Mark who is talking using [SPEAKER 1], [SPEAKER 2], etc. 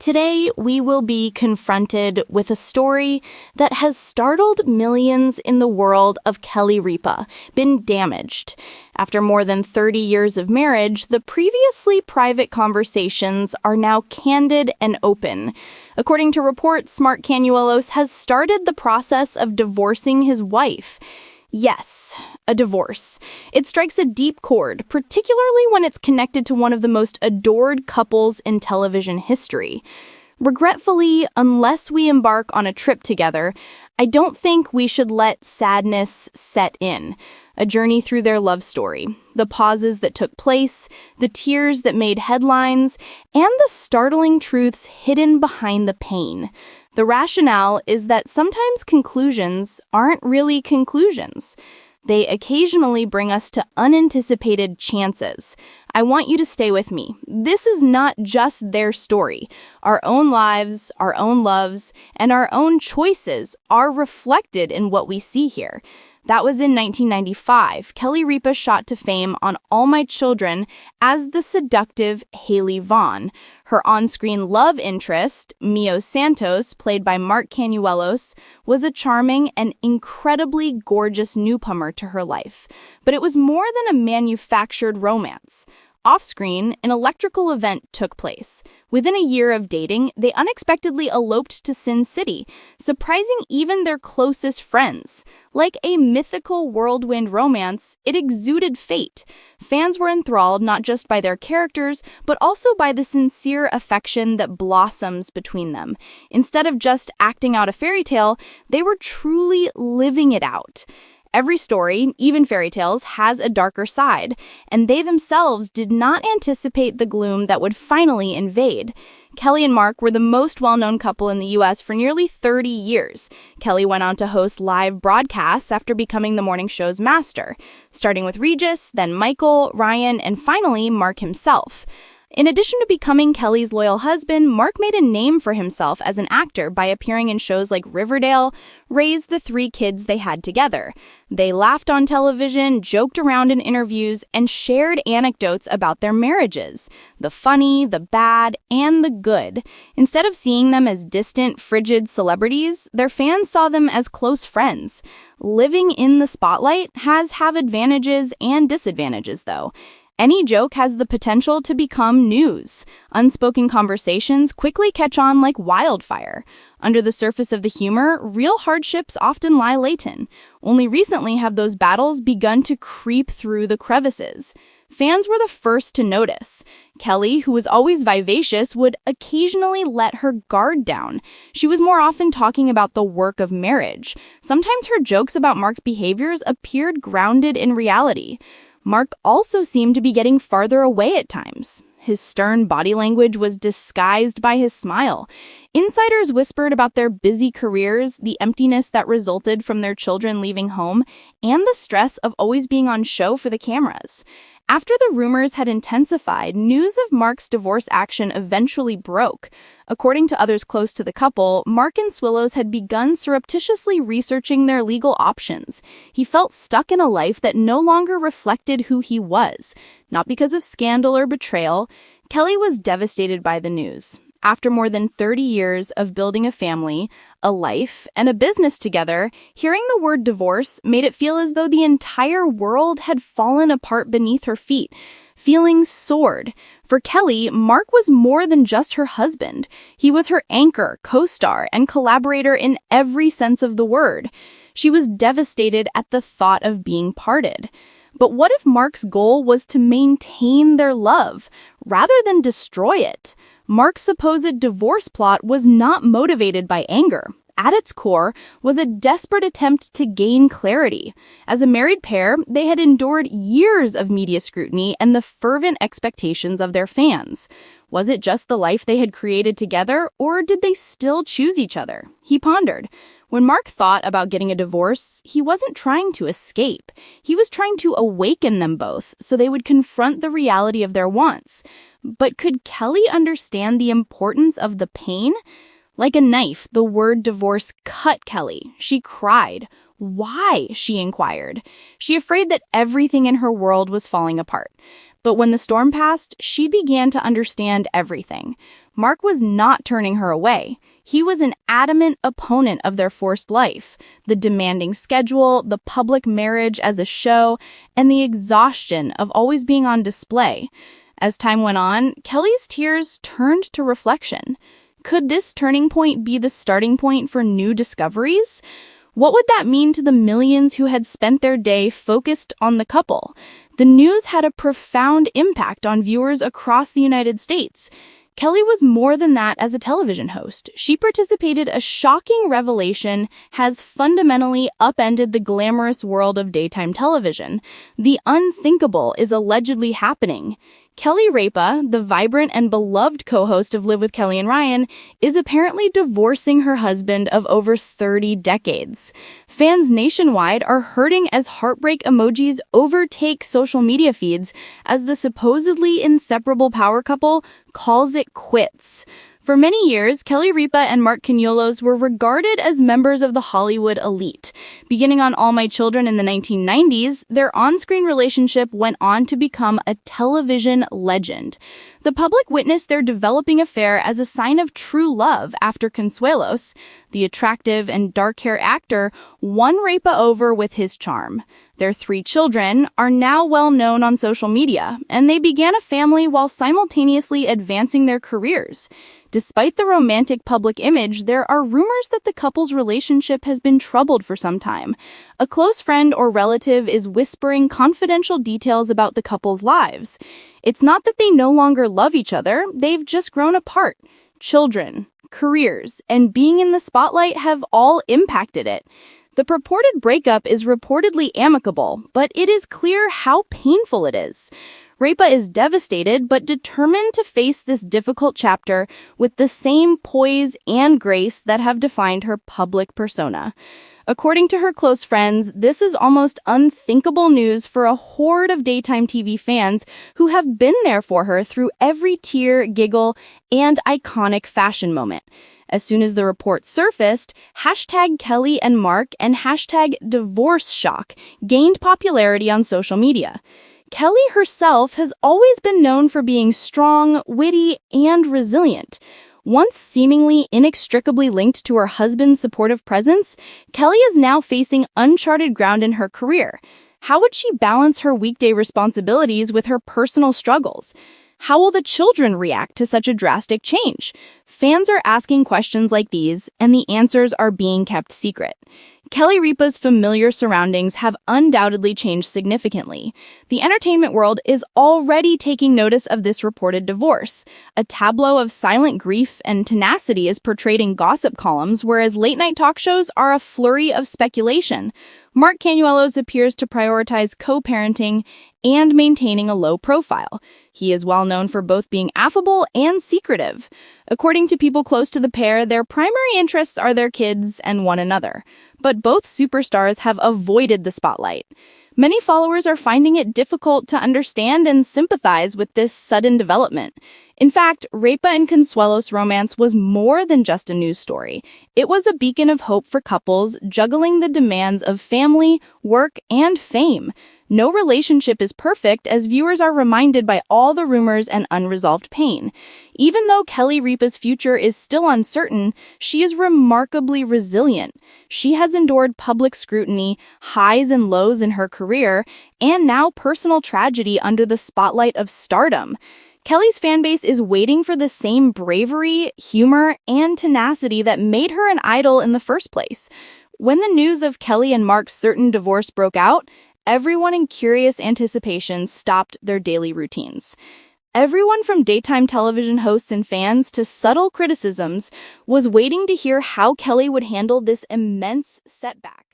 [SPEAKER 1] Today, we will be confronted with a story that has startled millions in the world of Kelly Ripa, been damaged. After more than 30 years of marriage, the previously private conversations are now candid and open. According to reports, Consuelos has started the process of divorcing his wife. Yes, a divorce. It strikes a deep chord, particularly when it's connected to one of the most adored couples in television history. Regretfully, unless we embark on a trip together, I don't think we should let sadness set in. A journey through their love story, the pauses that took place, the tears that made headlines, and the startling truths hidden behind the pain. The rationale is that sometimes conclusions aren't really conclusions. They occasionally bring us to unanticipated chances. I want you to stay with me. This is not just their story. Our own lives, our own loves, and our own choices are reflected in what we see here. That was in 1995. Kelly Ripa shot to fame on All My Children as the seductive Haley Vaughn. Her on-screen love interest, Mio Santos, played by Consuelos, was a charming and incredibly gorgeous newcomer to her life. But it was more than a manufactured romance. Off-screen, an electrical event took place. Within a year of dating, they unexpectedly eloped to Sin City, surprising even their closest friends. Like a mythical whirlwind romance, it exuded fate. Fans were enthralled not just by their characters, but also by the sincere affection that blossoms between them. Instead of just acting out a fairy tale, they were truly living it out. Every story, even fairy tales, has a darker side, and they themselves did not anticipate the gloom that would finally invade. Kelly and Mark were the most well-known couple in the U.S. for nearly 30 years. Kelly went on to host live broadcasts after becoming the morning show's master, starting with Regis, then Michael, Ryan, and finally Mark himself. In addition to becoming Kelly's loyal husband, Mark made a name for himself as an actor by appearing in shows like Riverdale, raised the 3 kids they had together. They laughed on television, joked around in interviews, and shared anecdotes about their marriages, the funny, the bad, and the good. Instead of seeing them as distant, frigid celebrities, their fans saw them as close friends. Living in the spotlight has advantages and disadvantages, though. Any joke has the potential to become news. Unspoken conversations quickly catch on like wildfire. Under the surface of the humor, real hardships often lie latent. Only recently have those battles begun to creep through the crevices. Fans were the first to notice. Kelly, who was always vivacious, would occasionally let her guard down. She was more often talking about the work of marriage. Sometimes her jokes about Mark's behaviors appeared grounded in reality. Mark also seemed to be getting farther away at times. His stern body language was disguised by his smile. Insiders whispered about their busy careers, the emptiness that resulted from their children leaving home, and the stress of always being on show for the cameras. After the rumors had intensified, news of Mark's divorce action eventually broke. According to others close to the couple, Mark and Consuelos had begun surreptitiously researching their legal options. He felt stuck in a life that no longer reflected who he was. Not because of scandal or betrayal, Kelly was devastated by the news. After more than 30 years of building a family, a life, and a business together, hearing the word divorce made it feel as though the entire world had fallen apart beneath her feet. Feelings soared. For Kelly, Mark was more than just her husband. He was her anchor, co-star, and collaborator in every sense of the word. She was devastated at the thought of being parted. But what if Mark's goal was to maintain their love, rather than destroy it? Mark's supposed divorce plot was not motivated by anger. At its core was a desperate attempt to gain clarity. As a married pair, they had endured years of media scrutiny and the fervent expectations of their fans. Was it just the life they had created together, or did they still choose each other? He pondered. When Mark thought about getting a divorce, he wasn't trying to escape. He was trying to awaken them both so they would confront the reality of their wants. But could Kelly understand the importance of the pain? Like a knife, the word divorce cut Kelly. She cried. Why? She inquired. She afraid that everything in her world was falling apart. But when the storm passed, she began to understand everything. Mark was not turning her away. He was an adamant opponent of their forced life, the demanding schedule, the public marriage as a show, and the exhaustion of always being on display. As time went on, Kelly's tears turned to reflection. Could this turning point be the starting point for new discoveries? What would that mean to the millions who had spent their day focused on the couple? The news had a profound impact on viewers across the United States. Kelly was more than that as a television host. She participated. A shocking revelation has fundamentally upended the glamorous world of daytime television. The unthinkable is allegedly happening. Kelly Ripa, the vibrant and beloved co-host of Live with Kelly and Ryan, is apparently divorcing her husband of over 30 decades. Fans nationwide are hurting as heartbreak emojis overtake social media feeds as the supposedly inseparable power couple calls it quits. For many years, Kelly Ripa and Mark Consuelos were regarded as members of the Hollywood elite. Beginning on All My Children in the 1990s, their on-screen relationship went on to become a television legend. The public witnessed their developing affair as a sign of true love after Consuelos, the attractive and dark-haired actor, won Ripa over with his charm. Their 3 children are now well known on social media, and they began a family while simultaneously advancing their careers. Despite the romantic public image, there are rumors that the couple's relationship has been troubled for some time. A close friend or relative is whispering confidential details about the couple's lives. It's not that they no longer love each other, they've just grown apart. Children, careers, and being in the spotlight have all impacted it. The purported breakup is reportedly amicable, but it is clear how painful it is. Ripa is devastated but determined to face this difficult chapter with the same poise and grace that have defined her public persona. According to her close friends, this is almost unthinkable news for a horde of daytime TV fans who have been there for her through every tear, giggle, and iconic fashion moment. As soon as the report surfaced, hashtag Kelly and Mark and hashtag Divorce Shock gained popularity on social media. Kelly herself has always been known for being strong, witty, and resilient. Once seemingly inextricably linked to her husband's supportive presence, Kelly is now facing uncharted ground in her career. How would she balance her weekday responsibilities with her personal struggles? How will the children react to such a drastic change? Fans are asking questions like these, and the answers are being kept secret. Kelly Ripa's familiar surroundings have undoubtedly changed significantly. The entertainment world is already taking notice of this reported divorce. A tableau of silent grief and tenacity is portrayed in gossip columns, whereas late-night talk shows are a flurry of speculation. Mark Consuelos appears to prioritize co-parenting and maintaining a low profile. He is well known for both being affable and secretive. According to people close to the pair, their primary interests are their kids and one another. But both superstars have avoided the spotlight. Many followers are finding it difficult to understand and sympathize with this sudden development. In fact, Ripa and Consuelos' romance was more than just a news story. It was a beacon of hope for couples juggling the demands of family, work, and fame. No relationship is perfect, as viewers are reminded by all the rumors and unresolved pain. Even though Kelly Ripa's future is still uncertain, she is remarkably resilient. She has endured public scrutiny, highs and lows in her career, and now personal tragedy under the spotlight of stardom. Kelly's fanbase is waiting for the same bravery, humor, and tenacity that made her an idol in the first place. When the news of Kelly and Mark's certain divorce broke out, everyone in curious anticipation stopped their daily routines. Everyone from daytime television hosts and fans to subtle criticisms was waiting to hear how Kelly would handle this immense setback.